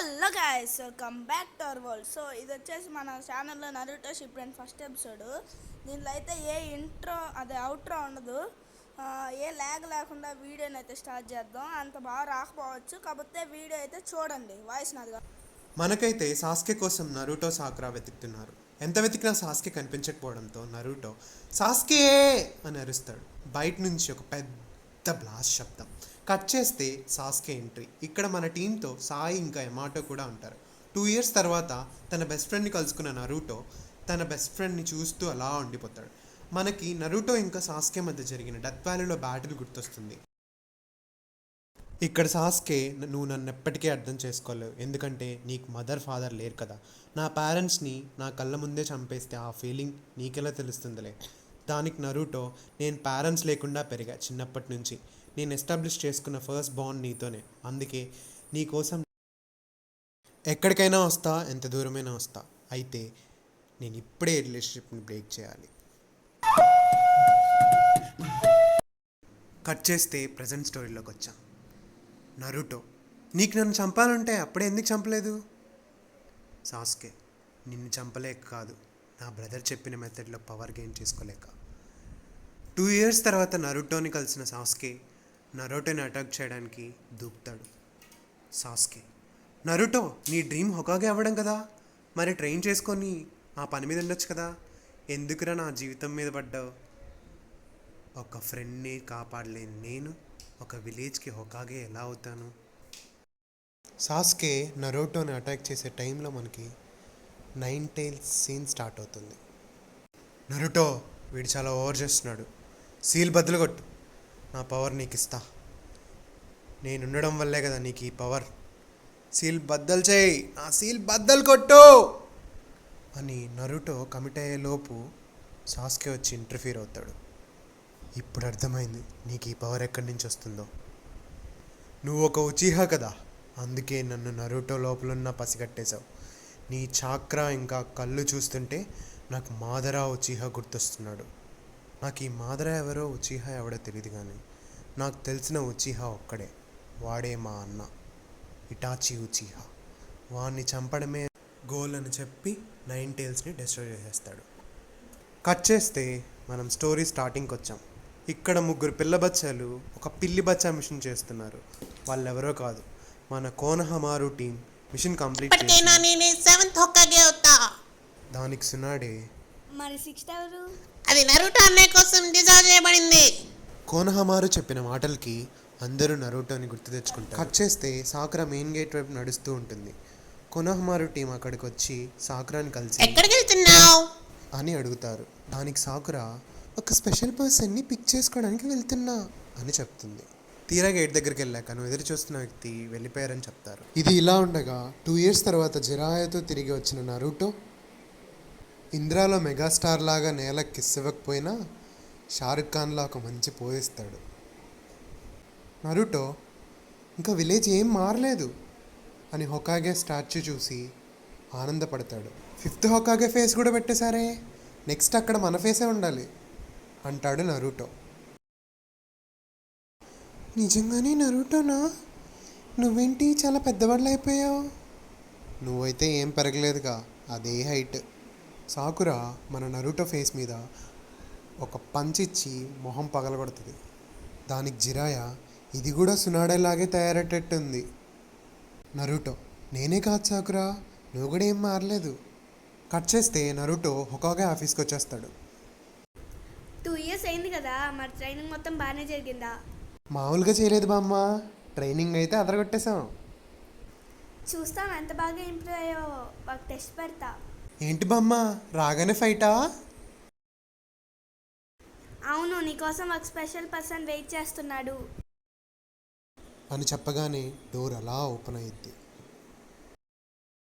Hello guys, welcome back to our world. So ఇది వచ్చేసి మన ఛానల్లో నరుటో షిప్రెంట్ ఫస్ట్ ఎపిసోడ్. దీనిలో అయితే ఏ ఇంట్రో అదే అవుట్రో ఉండదు. ఏ ల్యాగ్ లేకుండా వీడియోని అయితే స్టార్ట్ చేద్దాం. అంత బాగా రాకపోవచ్చు, కాకపోతే వీడియో అయితే చూడండి. వాయిస్ నాది. మనకైతే సాస్కే కోసం నరుటో సాకురా వెతుకుతున్నారు. ఎంత వెతికినా సాస్కే కనిపించకపోవడంతో నరుటో సాస్కే అని అరుస్తాడు. బయట నుంచి ఒక పెద్ద బ్లాస్ట్ శబ్దం. కట్ చేస్తే సాస్కే ఎంట్రీ. ఇక్కడ మన టీంతో సాయి ఇంకా ఎమాటో కూడా ఉంటారు. 2 years తర్వాత తన బెస్ట్ ఫ్రెండ్ని కలుసుకున్న నరుటో తన బెస్ట్ ఫ్రెండ్ని చూస్తూ అలా ఉండిపోతాడు. మనకి నరుటో ఇంకా సాస్కే మధ్య జరిగిన డెత్ వ్యాలీలో బ్యాటిల్ గుర్తొస్తుంది. ఇక్కడ సాస్కే, నువ్వు నన్ను ఎప్పటికీ అర్థం చేసుకోలేవు, ఎందుకంటే నీకు మదర్ ఫాదర్ లేరు కదా. నా పేరెంట్స్ని నా కళ్ళ ముందే చంపేస్తే ఆ ఫీలింగ్ నీకెలా తెలుస్తుందిలే. దానికి నరుటో, నేను పేరెంట్స్ లేకుండా పెరిగా చిన్నప్పటి నుంచి. నేను ఎస్టాబ్లిష్ చేసుకున్న ఫస్ట్ బాండ్ నీతోనే. అందుకే నీకోసం ఎక్కడికైనా వస్తా, ఎంత దూరమైనా వస్తా. అయితే నేను ఇప్పుడే రిలేషన్షిప్ని బ్రేక్ చేయాలి. కట్ చేస్తే ప్రజెంట్ స్టోరీలోకి వచ్చాం. నరుటో, నీకు నన్ను చంపాలంటే అప్పుడే ఎందుకు చంపలేదు? సాస్కే, నిన్ను చంపలేక కాదు, నా బ్రదర్ చెప్పిన మెథడ్లో పవర్ గెయిన్ చేసుకోలేక. 2 years తర్వాత నరుటోని కలిసిన సాస్కే నరుటోని అటాక్ చేయడానికి దూకుతాడు. సాస్కే, నరుటో, నీ డ్రీమ్ హొకాగే అవ్వడం కదా, మరి ట్రైన్ చేసుకొని ఆ పని మీద ఉండొచ్చు కదా, ఎందుకురా నా జీవితం మీద పడ్డావు? ఒక ఫ్రెండ్ని కాపాడలేని నేను ఒక విలేజ్కి హొకాగే ఎలా అవుతాను? సాస్కే నరుటోని అటాక్ చేసే టైంలో మనకి 9 tails సీన్ స్టార్ట్ అవుతుంది. నరుటో, వీడు చాలా ఓవర్ చేస్తున్నాడు, సీల్ బద్దలు కొట్టు, నా పవర్ నీకు ఇస్తా. నేను ఉండడం వల్లే కదా నీకు ఈ పవర్. సీల్ బద్దలు చేయి, నా సీల్ బద్దలు కొట్టు అని నరుటో కమిట్ అయ్యేలోపు సాస్కే వచ్చి ఇంటర్ఫీర్ అవుతాడు. ఇప్పుడు అర్థమైంది నీకు ఈ పవర్ ఎక్కడి నుంచి వస్తుందో. నువ్వు ఒక ఉచిహా కదా, అందుకే నన్ను నరుటో లోపలున్న పసిగట్టేశావు. నీ చాక్రా ఇంకా కళ్ళు చూస్తుంటే నాకు మాదరా ఉచిహా గుర్తొస్తున్నాడు. నాకు ఈ మాదరా ఎవరో ఉచిహా ఎవడో తెలియదు, కానీ నాకు తెలిసిన ఉచిహా ఒక్కడే, వాడే మా అన్న ఇటాచి ఉచిహా. వాడిని చంపడమే గోల్ అని చెప్పి 9 tailsని డిస్ట్రాయ్ చేసేస్తాడు. కట్ చేస్తే మనం స్టోరీ స్టార్టింగ్కి వచ్చాం. ఇక్కడ 3 పిల్ల బచ్చాలు ఒక పిల్లి బచ్చా మిషన్ చేస్తున్నారు. వాళ్ళెవరో కాదు, మన కోనహమారు టీం మిషన్ కంప్లీట్ దానికి సునాడే. మరి 6th ఎవరు? అది నరుటో అన్నయ్య కోసం డిజైన్ చేయబడింది. కోనహమారు చెప్పిన మాటలకి అందరూ నరుటోని గుర్తు తెచ్చుకుంటారు. కట్ చేస్తే సాకురా మెయిన్ గేట్ వైపు నడుస్తూ ఉంటుంది. కోనహమారు టీం అక్కడికి వచ్చి సాకురాని కలిసి ఎక్కడికి వెళ్తున్నావు అని అడుగుతారు. దానికి సాకురా, ఒక స్పెషల్ పర్సన్ని పిక్ చేసుకోవడానికి వెళ్తున్నా అని చెప్తుంది. తీరా గేట్ దగ్గరికి వెళ్ళాక నువ్వు ఎదురు చూస్తున్న వ్యక్తి వెళ్ళిపోయారని చెప్తారు. ఇది ఇలా ఉండగా 2 years తర్వాత జిరాయాతో తిరిగి వచ్చిన నరుటో ఇంద్రాలో మెగాస్టార్ లాగా నేల కిస్ ఇవ్వకపోయినా షారుఖ్ ఖాన్లా ఒక మంచి పోయిస్తాడు. నరుటో, ఇంకా విలేజ్ ఏం మారలేదు అని హొకాగే స్టాచ్యూ చూసి ఆనందపడతాడు. 5th హొకాగే ఫేస్ కూడా పెట్టేశారే, నెక్స్ట్ అక్కడ మన ఫేసే ఉండాలి అంటాడు నరుటో. నిజంగానే నరుటోనా? నువ్వేంటి చాలా పెద్దవాళ్ళు అయిపోయావు? నువ్వైతే ఏం పెరగలేదుగా, అదే హైట్. సాకురా మన నరుటో ఫేస్ మీద ఒక పంచ్ ఇచ్చి మొహం పగలగొడుతుంది. దానికి జిరాయా, ఇది కూడా సునాడేలాగే తయారయ్యేటట్టుంది. నరుటో, నేనే కాదు సాకురా, నువ్వు కూడా ఏం మారలేదు. కట్ చేస్తే నరుటో హొకాగే ఆఫీస్కి వచ్చేస్తాడు. 2 years అయింది కదా, మరి ట్రైనింగ్ మొత్తం బాగానే జరిగిందా? మామూలుగా చేయలేదు బామ్మ, ట్రైనింగ్ అయితే అదరగొట్టేశాం. చూస్తాం ఎంత బాగా ఇంప్రూవ్ అయ్యో, ఒక టెస్ట్ పెడతా. ఏంటి బామ్మ, రాగానే ఫైటా? అవును, నీకోసం ఒక స్పెషల్ పర్సన్ వెయిట్ చేస్తున్నాడు అని చెప్పగానే డోర్ అలా ఓపెన్ అయ్యిద్ది.